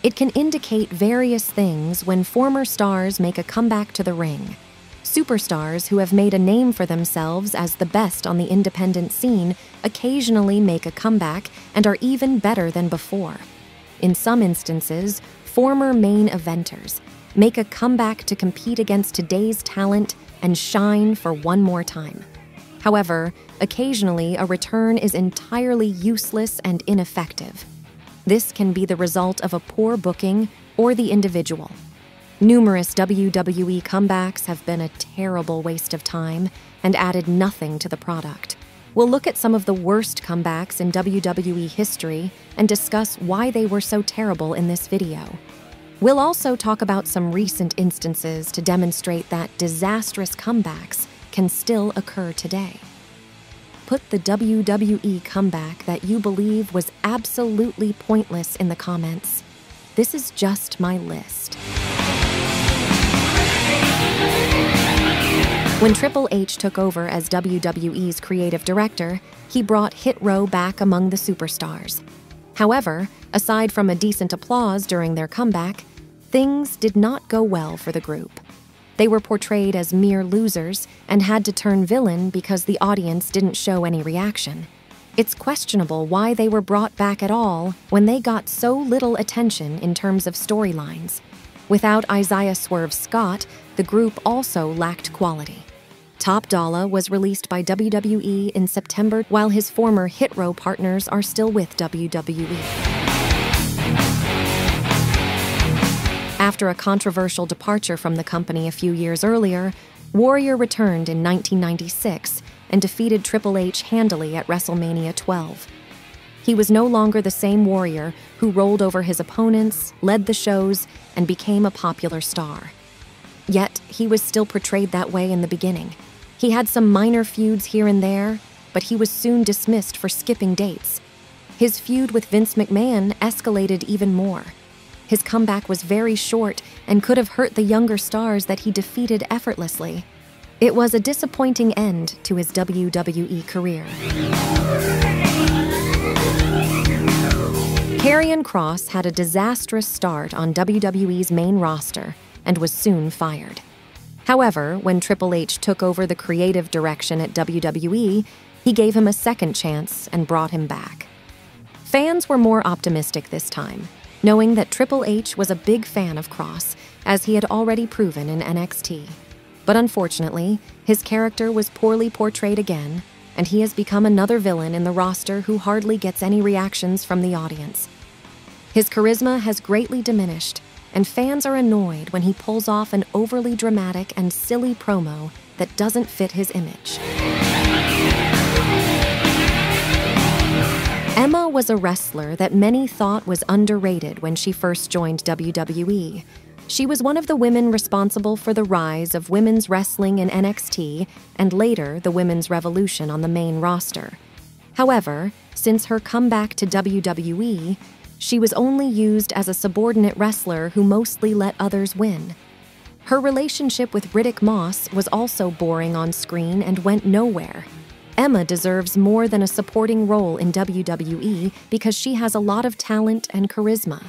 It can indicate various things when former stars make a comeback to the ring. Superstars who have made a name for themselves as the best on the independent scene occasionally make a comeback and are even better than before. In some instances, former main eventers make a comeback to compete against today's talent and shine for one more time. However, occasionally a return is entirely useless and ineffective. This can be the result of a poor booking or the individual. Numerous WWE comebacks have been a terrible waste of time and added nothing to the product. We'll look at some of the worst comebacks in WWE history and discuss why they were so terrible in this video. We'll also talk about some recent instances to demonstrate that disastrous comebacks can still occur today. Put the WWE comeback that you believe was absolutely pointless in the comments. This is just my list. When Triple H took over as WWE's creative director, he brought Hit Row back among the superstars. However, aside from a decent applause during their comeback, things did not go well for the group. They were portrayed as mere losers and had to turn villain because the audience didn't show any reaction. It's questionable why they were brought back at all when they got so little attention in terms of storylines. Without Isaiah Swerve Scott, the group also lacked quality. Top Dollar was released by WWE in September, while his former Hit Row partners are still with WWE. After a controversial departure from the company a few years earlier, Warrior returned in 1996 and defeated Triple H handily at WrestleMania 12. He was no longer the same Warrior who rolled over his opponents, led the shows, and became a popular star. Yet, he was still portrayed that way in the beginning. He had some minor feuds here and there, but he was soon dismissed for skipping dates. His feud with Vince McMahon escalated even more. His comeback was very short and could have hurt the younger stars that he defeated effortlessly. It was a disappointing end to his WWE career. Karrion Cross had a disastrous start on WWE's main roster and was soon fired. However, when Triple H took over the creative direction at WWE, he gave him a second chance and brought him back. Fans were more optimistic this time, knowing that Triple H was a big fan of Cross, as he had already proven in NXT. But unfortunately, his character was poorly portrayed again, and he has become another villain in the roster who hardly gets any reactions from the audience. His charisma has greatly diminished, and fans are annoyed when he pulls off an overly dramatic and silly promo that doesn't fit his image. Emma was a wrestler that many thought was underrated when she first joined WWE. She was one of the women responsible for the rise of women's wrestling in NXT and later the women's revolution on the main roster. However, since her comeback to WWE, she was only used as a subordinate wrestler who mostly let others win. Her relationship with Riddick Moss was also boring on screen and went nowhere. Emma deserves more than a supporting role in WWE because she has a lot of talent and charisma.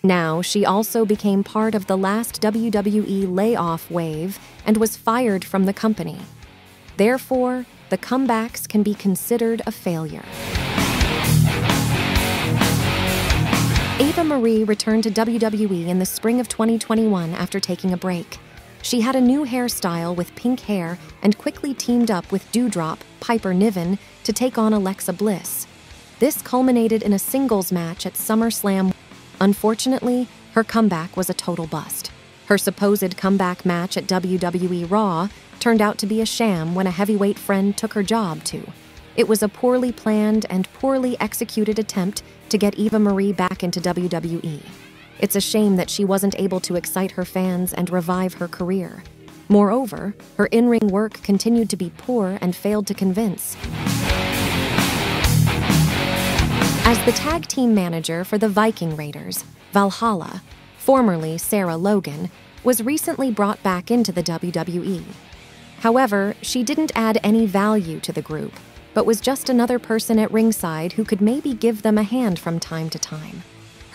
Now, she also became part of the last WWE layoff wave and was fired from the company. Therefore, the comebacks can be considered a failure. Eva Marie returned to WWE in the spring of 2021 after taking a break. She had a new hairstyle with pink hair and quickly teamed up with Doudrop, Piper Niven, to take on Alexa Bliss. This culminated in a singles match at SummerSlam. Unfortunately, her comeback was a total bust. Her supposed comeback match at WWE Raw turned out to be a sham when a heavyweight friend took her job too. It was a poorly planned and poorly executed attempt to get Eva Marie back into WWE. It's a shame that she wasn't able to excite her fans and revive her career. Moreover, her in-ring work continued to be poor and failed to convince. As the tag team manager for the Viking Raiders, Valhalla, formerly Sarah Logan, was recently brought back into the WWE. However, she didn't add any value to the group, but was just another person at ringside who could maybe give them a hand from time to time.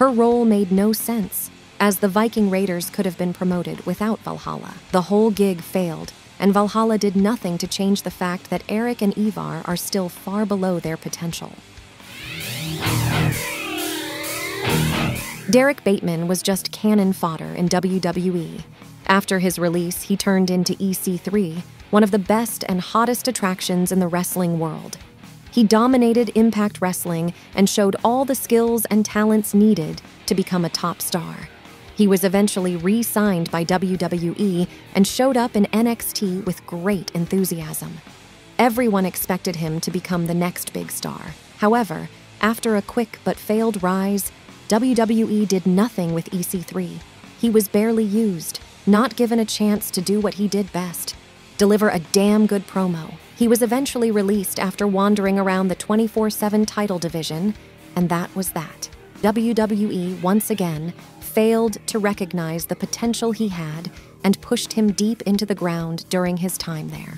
Her role made no sense, as the Viking Raiders could have been promoted without Valhalla. The whole gig failed, and Valhalla did nothing to change the fact that Eric and Ivar are still far below their potential. Derek Bateman was just cannon fodder in WWE. After his release, he turned into EC3, one of the best and hottest attractions in the wrestling world. He dominated Impact Wrestling and showed all the skills and talents needed to become a top star. He was eventually re-signed by WWE and showed up in NXT with great enthusiasm. Everyone expected him to become the next big star. However, after a quick but failed rise, WWE did nothing with EC3. He was barely used, not given a chance to do what he did best, deliver a damn good promo. He was eventually released after wandering around the 24/7 title division, and that was that. WWE, once again, failed to recognize the potential he had and pushed him deep into the ground during his time there.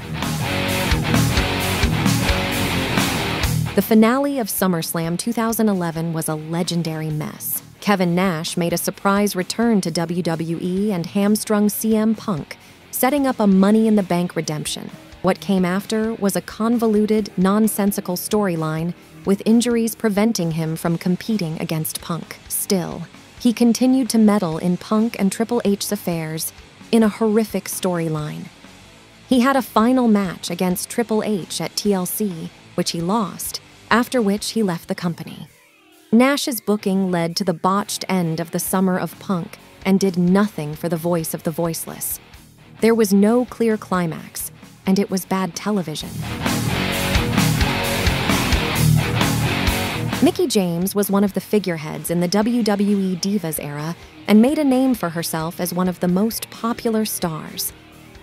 The finale of SummerSlam 2011 was a legendary mess. Kevin Nash made a surprise return to WWE and hamstrung CM Punk, setting up a Money in the Bank redemption. What came after was a convoluted, nonsensical storyline, with injuries preventing him from competing against Punk. Still, he continued to meddle in Punk and Triple H's affairs in a horrific storyline. He had a final match against Triple H at TLC, which he lost, after which he left the company. Nash's booking led to the botched end of the summer of Punk and did nothing for the voice of the voiceless. There was no clear climax, and it was bad television. Mickie James was one of the figureheads in the WWE Divas era and made a name for herself as one of the most popular stars.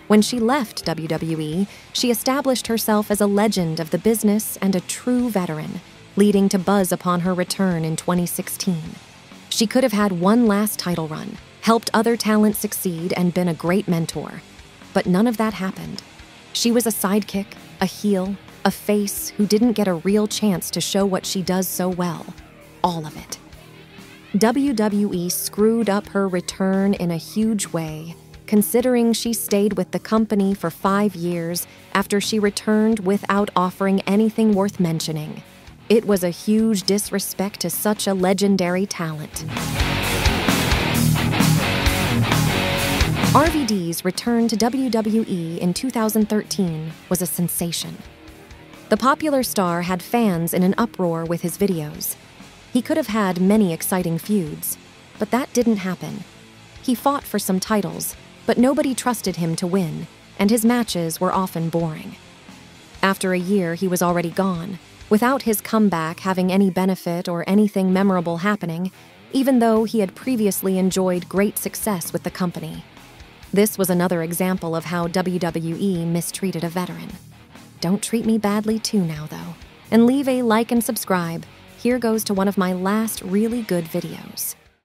When she left WWE, she established herself as a legend of the business and a true veteran, leading to buzz upon her return in 2016. She could have had one last title run, helped other talent succeed, and been a great mentor. But none of that happened. She was a sidekick, a heel, a face who didn't get a real chance to show what she does so well. All of it. WWE screwed up her return in a huge way, considering she stayed with the company for 5 years after she returned without offering anything worth mentioning. It was a huge disrespect to such a legendary talent. RVD's return to WWE in 2013 was a sensation. The popular star had fans in an uproar with his videos. He could have had many exciting feuds, but that didn't happen. He fought for some titles, but nobody trusted him to win, and his matches were often boring. After a year, he was already gone, without his comeback having any benefit or anything memorable happening, even though he had previously enjoyed great success with the company. This was another example of how WWE mistreated a veteran. Don't treat me badly too now, though. And leave a like and subscribe. Here goes to one of my last really good videos.